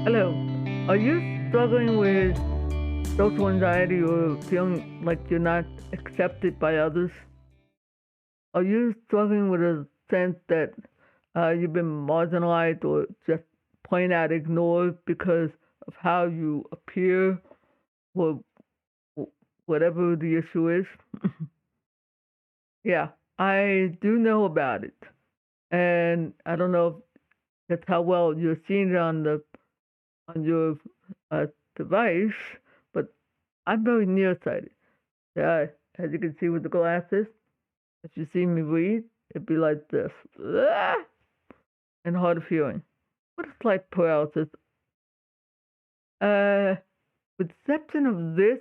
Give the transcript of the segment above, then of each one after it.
Hello. Are you struggling with social anxiety or feeling like you're not accepted by others? Are you struggling with a sense that you've been marginalized or just plain out ignored because of how you appear or whatever the issue is? Yeah, I do know about it. And I don't know if that's how well you're seeing it on your uh, device, but I'm very nearsighted. Yeah, as you can see with the glasses, if you see me read, it'd be like this. Ah! And hard of hearing. What is slight paralysis? With the exception of this,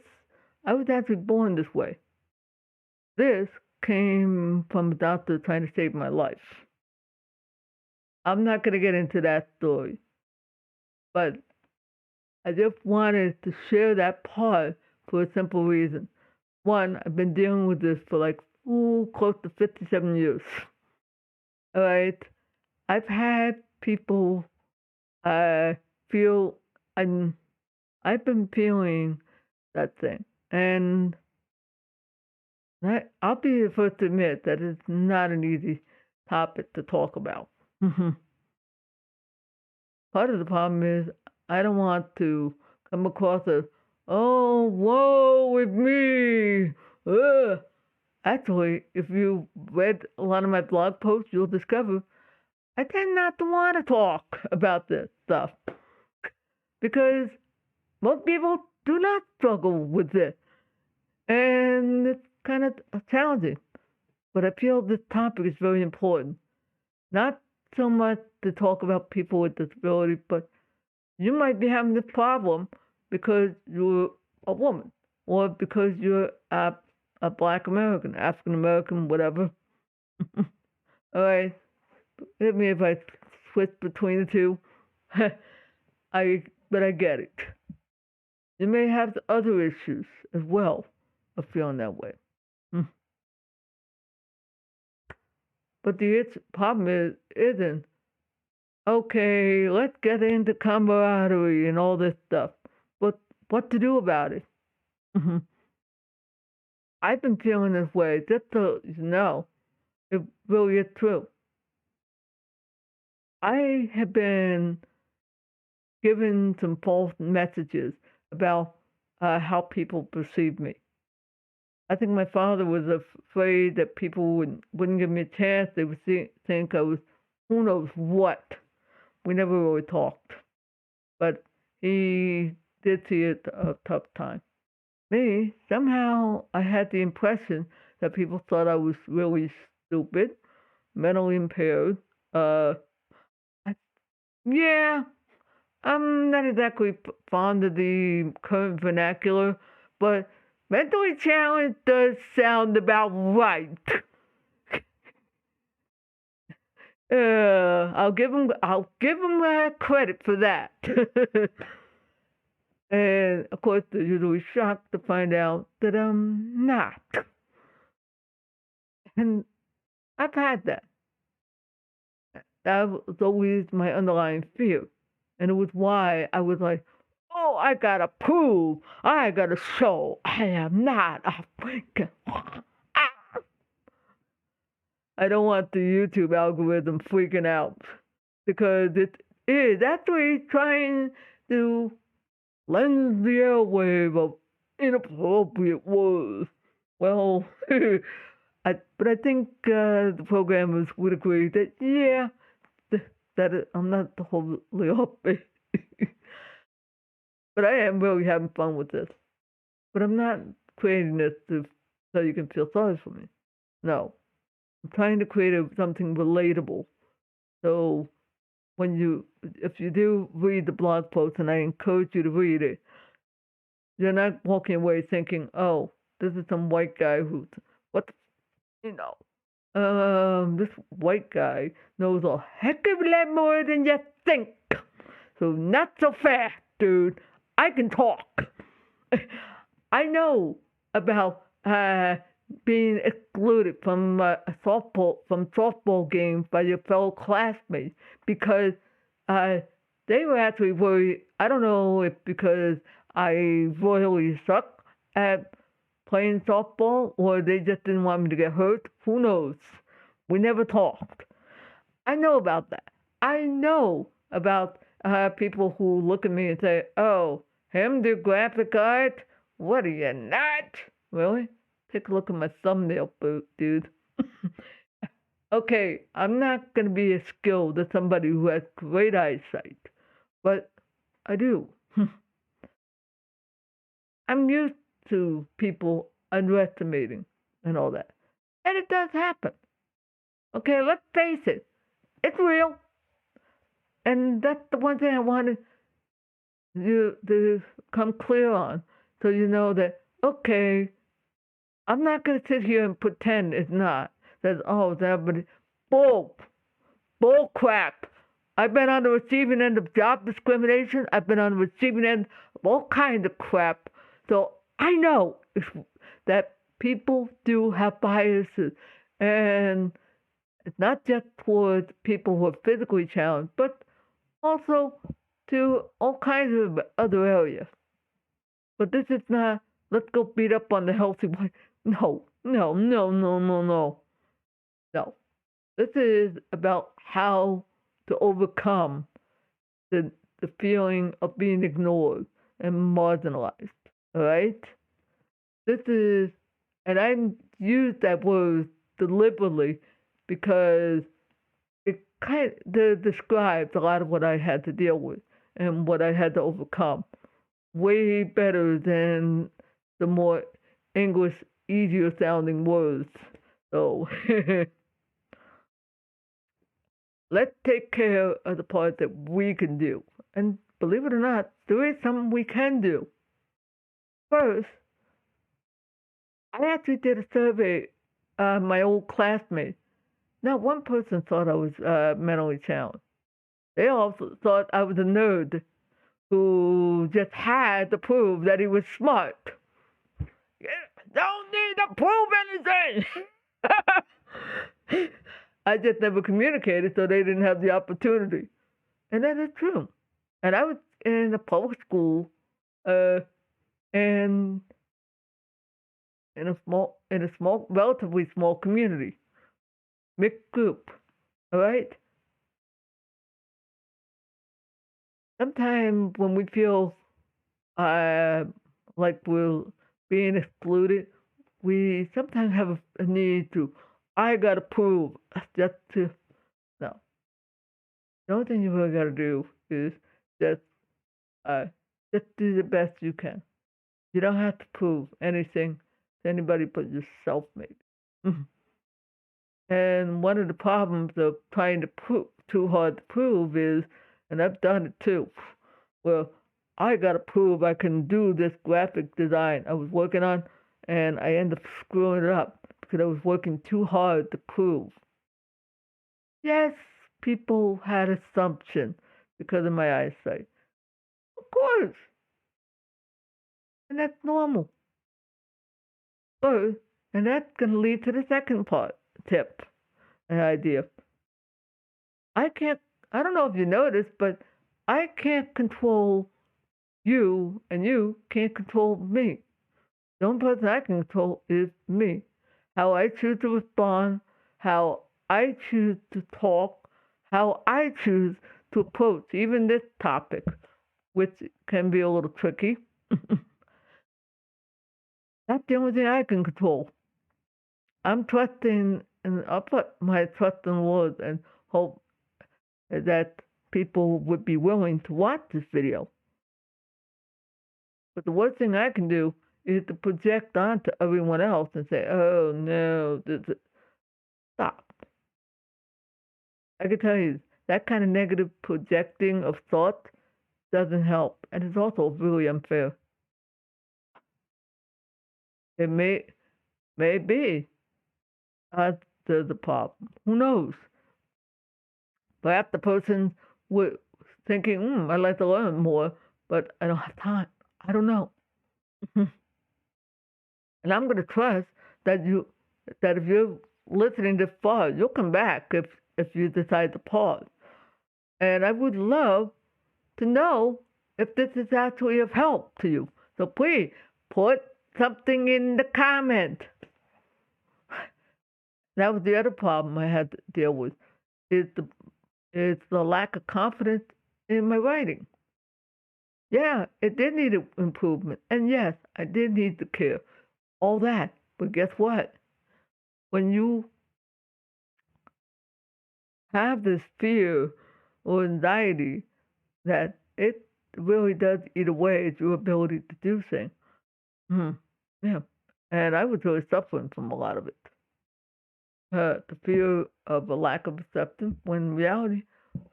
I was actually born this way. This came from a doctor trying to save my life. I'm not going to get into that story, but I just wanted to share that part for a simple reason. One, I've been dealing with this for like close to 57 years. All right. I've had people feel I'm I've been feeling that thing, and I'll be the first to admit that it's not an easy topic to talk about. Part of the problem is I don't want to come across as, oh, woe with me. Ugh. Actually, if you read a lot of my blog posts, you'll discover I tend not to want to talk about this stuff because most people do not struggle with this, and it's kind of challenging. But I feel this topic is very important, not so much to talk about people with disabilities, but you might be having this problem because you're a woman or because you're a Black American, African American, whatever. All right, hit me if I switch between the two. But I get it. You may have other issues as well of feeling that way. Mm. But the problem isn't, okay, let's get into camaraderie and all this stuff. But what to do about it? Hmm. I've been feeling this way, just so you know, it really is true. I have been given some false messages about how people perceive me. I think my father was afraid that people wouldn't give me a chance. They would think I was who knows what. We never really talked, but he did see it a tough time. Me, somehow, I had the impression that people thought I was really stupid, mentally impaired. Uh, I, yeah, I'm not exactly fond of the current vernacular, but mentally challenged does sound about right. I'll give him credit for that. And of course, they're usually shocked to find out that I'm not. And I've had that. That was always my underlying fear. And it was why I was like, oh, I gotta prove, I gotta show I am not a freaking. I don't want the YouTube algorithm freaking out because it is actually trying to lend the airwave of inappropriate words. Well, but I think the programmers would agree that, yeah, I'm not totally off base. But I am really having fun with this. But I'm not creating this so you can feel sorry for me. No. I'm trying to create something relatable. So if you do read the blog post, and I encourage you to read it, you're not walking away thinking, oh, this is some white guy what, you know, this white guy knows a heck of a lot more than you think. So not so fast, dude. I can talk. I know about being excluded from softball games by your fellow classmates because they were actually worried. I don't know if because I royally suck at playing softball or they just didn't want me to get hurt. Who knows? We never talked. I know about that. I know about people who look at me and say, "Oh, him do graphic art? What are you not?" Really? Take a look at my thumbnail, dude. Okay, I'm not going to be as skilled as somebody who has great eyesight, but I do. I'm used to people underestimating and all that. And it does happen. Okay, let's face it. It's real. And that's the one thing I wanted you to come clear on. So you know that, okay, I'm not going to sit here and pretend it's not. That, oh, that, but bull crap. I've been on the receiving end of job discrimination. I've been on the receiving end of all kinds of crap. So I know that people do have biases. And it's not just towards people who are physically challenged, but also to all kinds of other areas. But this is not, let's go beat up on the healthy one. No, no, no, no, no, no. No. This is about how to overcome the, the feeling of being ignored and marginalized. All right? This is, and I use that word deliberately because it kind of describes a lot of what I had to deal with and what I had to overcome way better than the more English, easier sounding words. So let's take care of the part that we can do. And believe it or not, there is something we can do. First, I actually did a survey of my old classmates. Not one person thought I was mentally challenged. They also thought I was a nerd who just had to prove that he was smart. Don't need to prove anything. I just never communicated, so they didn't have the opportunity. And that is true. And I was in a public school, and in a small, relatively small community, mixed group. All right. Sometimes when we feel like we're being excluded, we sometimes have a need to, I gotta prove just to, no. The only thing you really gotta do is just, uh, just do the best you can. You don't have to prove anything to anybody but yourself, maybe. And one of the problems of trying to prove, too hard to prove is, and I've done it too, well, I got to prove I can do this graphic design I was working on, and I end up screwing it up because I was working too hard to prove. Yes, people had assumptions because of my eyesight. Of course. And that's normal. But, and that's going to lead to the second part, tip, an idea. I can't, I don't know if you noticed, but I can't control you, and you can't control me. The only person I can control is me. How I choose to respond, how I choose to talk, how I choose to approach even this topic, which can be a little tricky. That's the only thing I can control. I'm trusting, and I'll put my trust in the Lord and hope that people would be willing to watch this video. But the worst thing I can do is to project onto everyone else and say, oh no, stop. I can tell you, that kind of negative projecting of thought doesn't help. And it's also really unfair. It may be the problem. Who knows? Perhaps the person was thinking, I'd like to learn more, but I don't have time. I don't know. And I'm going to trust that if you're listening this far, you'll come back if you decide to pause. And I would love to know if this is actually of help to you. So please put something in the comment. That was the other problem I had to deal with. Is the lack of confidence in my writing. Yeah, it did need improvement, and yes, I did need to care. All that, but guess what? When you have this fear or anxiety, that it really does eat away at your ability to do things. Yeah, and I was really suffering from a lot of it. The fear of a lack of acceptance, when in reality,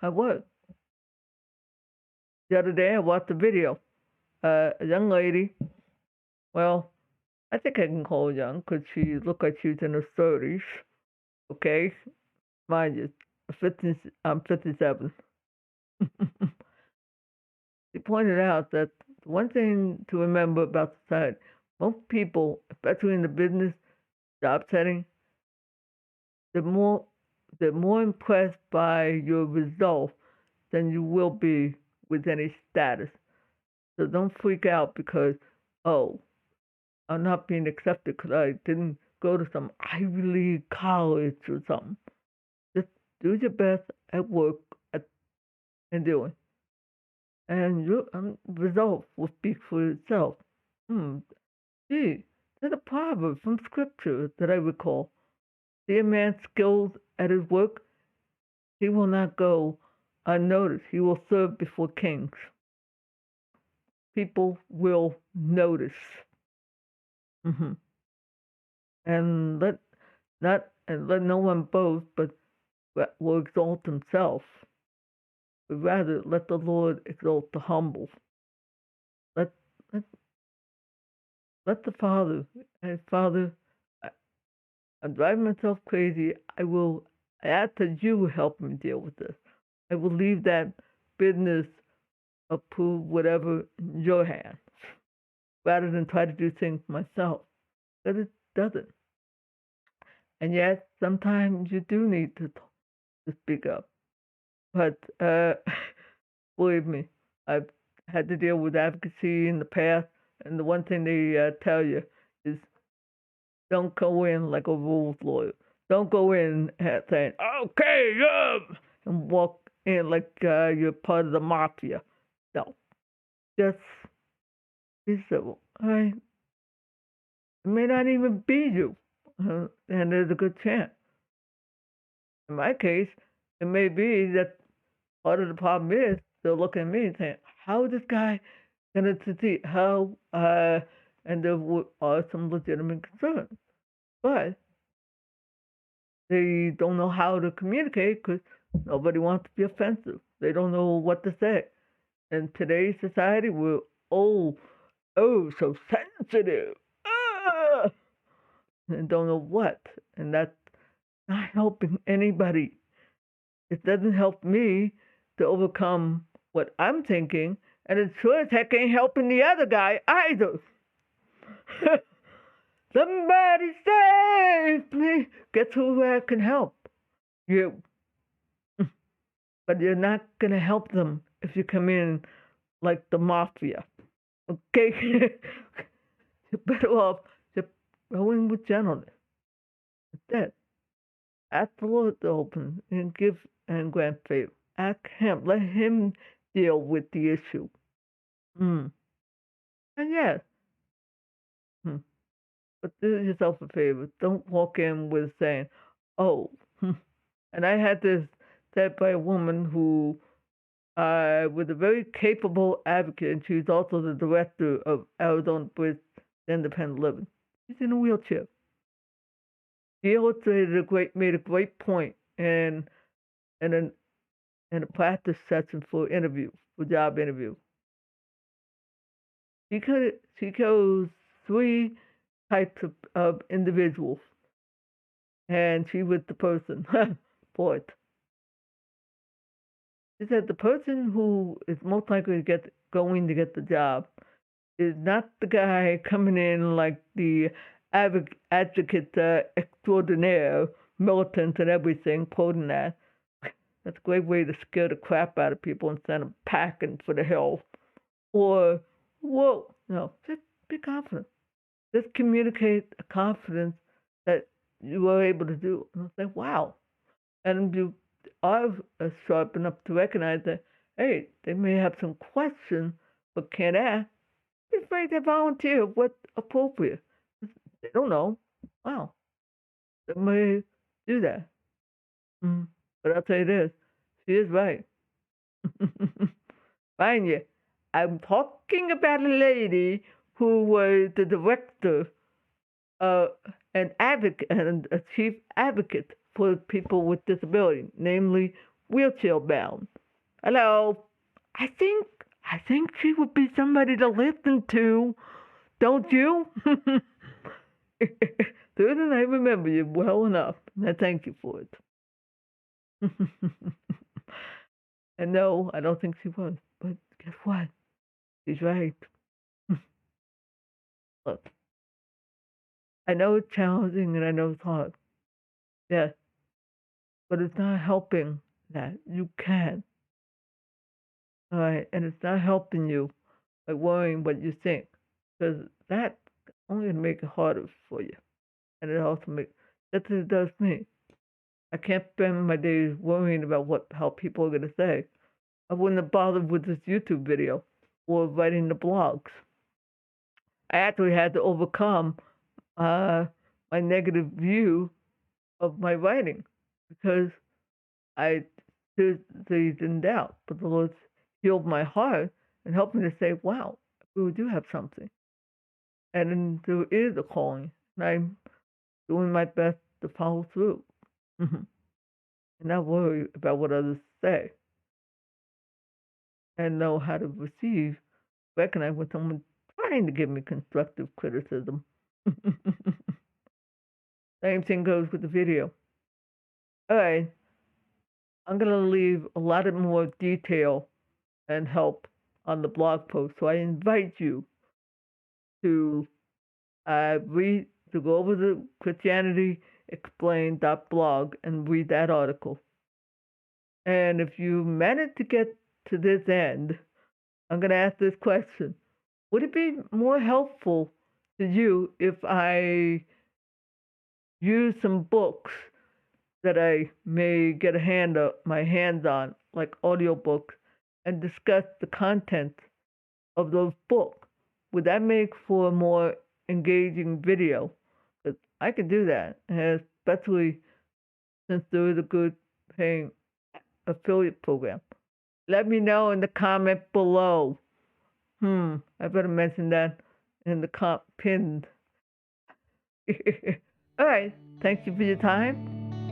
I was. The other day, I watched a video. A young lady, well, I think I can call her young because she looked like she was in her 30s. Okay, mind you, I'm 57. She pointed out that one thing to remember about society, most people, especially in the business job setting, they're more they're more impressed by your results than you will be with any status. So don't freak out because, oh, I'm not being accepted because I didn't go to some Ivy League college or something. Just do your best at work and doing, and your result will speak for itself. Hmm. Gee, there's a proverb from Scripture that I recall. See a man skilled at his work, he will not go unnoticed. He will serve before kings. People will notice. hmm And let no one boast, but will exalt himself. But rather let the Lord exalt the humble. Let let, let the Father, Father, I'm driving myself crazy. I ask that you help me deal with this. I will leave that business approve whatever in your hands rather than try to do things myself. But it doesn't. And yes, sometimes you do need to speak up. But believe me, I've had to deal with advocacy in the past, and the one thing they tell you is don't go in like a rules lawyer. Don't go in saying, okay, yeah, and walk in like you're part of the mafia. No, just be civil. It may not even be you, and there's a good chance. In my case, it may be that part of the problem is they're looking at me and saying, how is this guy going to succeed? How, and there are some legitimate concerns. But they don't know how to communicate because nobody wants to be offensive. They don't know what to say. In today's society, we're oh so sensitive, and don't know what, and that's not helping anybody. It doesn't help me to overcome what I'm thinking, and it sure as heck ain't helping the other guy either. Somebody save me! Guess who can help? You. But you're not going to help them if you come in like the mafia. Okay? You're better off just going with gentleness. That's it. Ask the Lord to open and give and grant favor. Ask Him. Let Him deal with the issue. And yes, but do yourself a favor. Don't walk in with saying, oh, and I had this said by a woman who was a very capable advocate, and she's also the director of Arizona Bridge Independent Living. She's in a wheelchair. She made a great point in an in a practice session for job interview. She chose three types of individuals, and she was the person for it. She said the person who is most likely to going to get the job is not the guy coming in like the advocate extraordinaire, militant and everything, quoting that. That's a great way to scare the crap out of people instead of packing for the hill. Or, whoa, no, just be confident. Just communicate a confidence that you were able to do. And I'll say, wow. And you are sharp enough to recognize that, hey, they may have some questions but can't ask. Just right to volunteer what's appropriate. They don't know. Wow. They may do that. Mm. But I'll tell you this, she is right. Mind you, I'm talking about a lady who was the director uh, and advocate and a chief advocate for people with disability, namely wheelchair bound. Hello, I think she would be somebody to listen to, don't you? Susan, I remember you well enough, and I thank you for it. And no, I don't think she was, but guess what? She's right. Look, I know it's challenging and I know it's hard. Yes, but it's not helping that. You can. All right, and it's not helping you by worrying what you think, because that's only going to make it harder for you. And it also makes, that's what it does me. I can't spend my days worrying about how people are going to say. I wouldn't have bothered with this YouTube video or writing the blogs. I actually had to overcome my negative view of my writing because I seriously didn't doubt. But the Lord healed my heart and helped me to say, wow, we do have something. And there is a calling. And I'm doing my best to follow through and not worry about what others say and know how to recognize when someone's trying to give me constructive criticism. Same thing goes with the video. All right, I'm going to leave a lot of more detail and help on the blog post. So I invite you to go over the christianityexplained.blog and read that article. And if you manage to get to this end, I'm going to ask this question. Would it be more helpful to you if I use some books that I may get my hands on, like audiobooks, and discuss the content of those books? Would that make for a more engaging video? Because I could do that, and especially since there is a good paying affiliate program. Let me know in the comment below. I better mention that in the pinned. All right. Thank you for your time.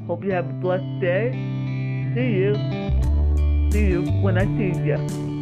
Hope you have a blessed day. See you when I see you.